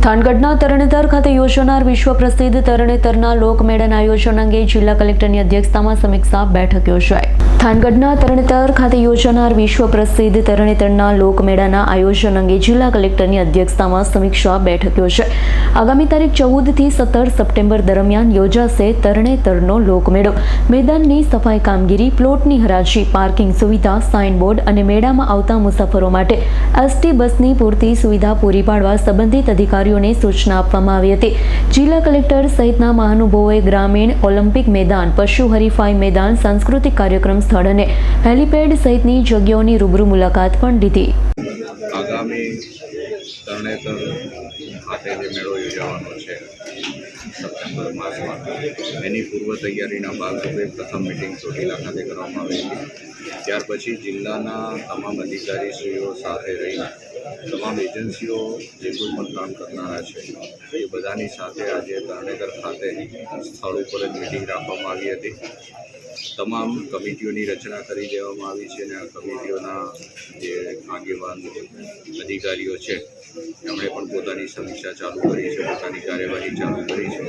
થાનગઢના તરણેતર ખાતે યોજાનાર વિશ્વ પ્રસિદ્ધ તરણેતરના લોકમેળાના આયોજન અંગે જિલ્લા કલેક્ટરની અધ્યક્ષતામાં સમીક્ષા બેઠક યોજાઈ. થાનગઢના તરણેતર ખાતે યોજાનાર વિશ્વ પ્રસિદ્ધ તરણેતરના લોકમેળાના આયોજન અંગે જિલ્લા કલેક્ટરની અધ્યક્ષતામાં સમીક્ષા બેઠક યોજાઈ. આગામી તારીખ 14 થી 17 સપ્ટેમ્બર દરમિયાન યોજાશે તરણેતરનો લોકમેળો. મેદાનની સફાઈ કામગીરી, પ્લોટની હરાજી, પાર્કિંગ સુવિધા, સાઇનબોર્ડ અને મેળામાં આવતા મુસાફરો માટે એસટી બસની પૂરતી સુવિધા પૂરી પાડવા સંબંધિત અધિકારીઓને સૂચના આપવામાં આવી હતી. જિલ્લા કલેક્ટર સહિતના મહાનુભાવોએ ગ્રામીણ ઓલિમ્પિક મેદાન, પશુ હરીફાઈ મેદાન, સાંસ્કૃતિક કાર્યક્રમ સ્થળ અને હેલીપેડ સહિતની જગ્યાઓની રૂબરૂ મુલાકાત પણ લીધી. આગામી તરણેતર ખાતે જે મેળો યોજાવાનો છે સપ્ટેમ્બર માસમાં, એની પૂર્વ તૈયારીના ભાગરૂપે પ્રથમ મિટિંગ ચોટીલા ખાતે કરવામાં આવી હતી. ત્યાર પછી જિલ્લાના તમામ અધિકારીશ્રીઓ સાથે રહીને તમામ એજન્સીઓ જે કોઈ પણ કામ કરનારા છે એ બધાની સાથે આજે તરણેતર ખાતે સ્થળ ઉપર જ મિટિંગ રાખવામાં આવી હતી. તમામ કમિટીઓની રચના કરી દેવામાં આવી છે અને આ કમિટીઓના જે આગેવાન અધિકારીઓ છે એમણે પણ પોતાની સમીક્ષા ચાલુ કરી છે, પોતાની કાર્યવાહી ચાલુ કરી છે.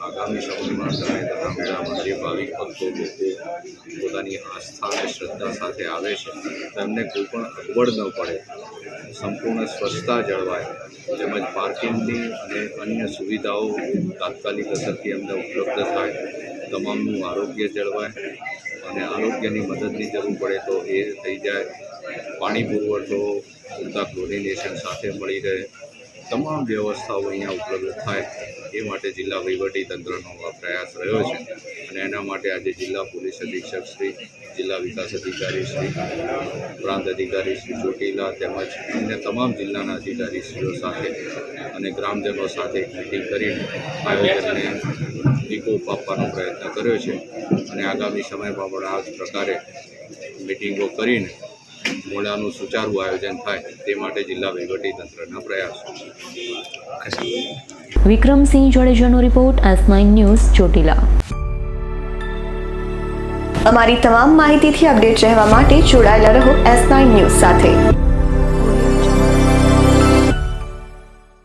આગામી સમયમાં તરણેતરના મેળામાં જે ભાવિક ભક્તો લોકો પોતાની આસ્થા અને શ્રદ્ધા સાથે આવે છે તેમને કોઈ પણ અગવડ ન પડે, સંપૂર્ણ સ્વચ્છતા જળવાય, તેમજ પાર્કિંગની અને અન્ય સુવિધાઓ તાત્કાલિક અસરથી અમને ઉપલબ્ધ થાય, તમામનું આરોગ્ય જળવાય અને આરોગ્યની મદદની જરૂર પડે તો એ થઈ જાય, પાણી પુરવઠો પૂરતા ક્લોરિનેશન સાથે મળી રહે, તમામ વ્યવસ્થાઓ અહીંયા ઉપલબ્ધ થાય એ માટે જિલ્લા વહીવટીતંત્રનો આ પ્રયાસ રહ્યો છે. અને એના માટે આજે જિલ્લા પોલીસ અધિક્ષક શ્રી, જિલ્લા વિકાસ અધિકારી શ્રી, પ્રાંત અધિકારી શ્રી ચોટીલા તેમજ અન્ય તમામ જિલ્લાના અધિકારીશ્રીઓ સાથે અને ગ્રામજનો સાથે એક મિટિંગ કરીને આયોજનને વિકોપ આપવાનો પ્રયત્ન કર્યો છે. અને આગામી સમયમાં પણ આ જ પ્રકારે મિટિંગો કરીને મેળાનું સુચારું આયોજન થાય તે માટે જિલ્લા વહીવટીતંત્રના પ્રયાસો છે. વિક્રમસિંહ જાડેજાનો રિપોર્ટ, S9 ન્યૂઝ, ચોટીલા. અમારી તમામ માહિતીથી અપડેટ રહેવા માટે જોડાયેલા રહો S9 ન્યૂઝ સાથે.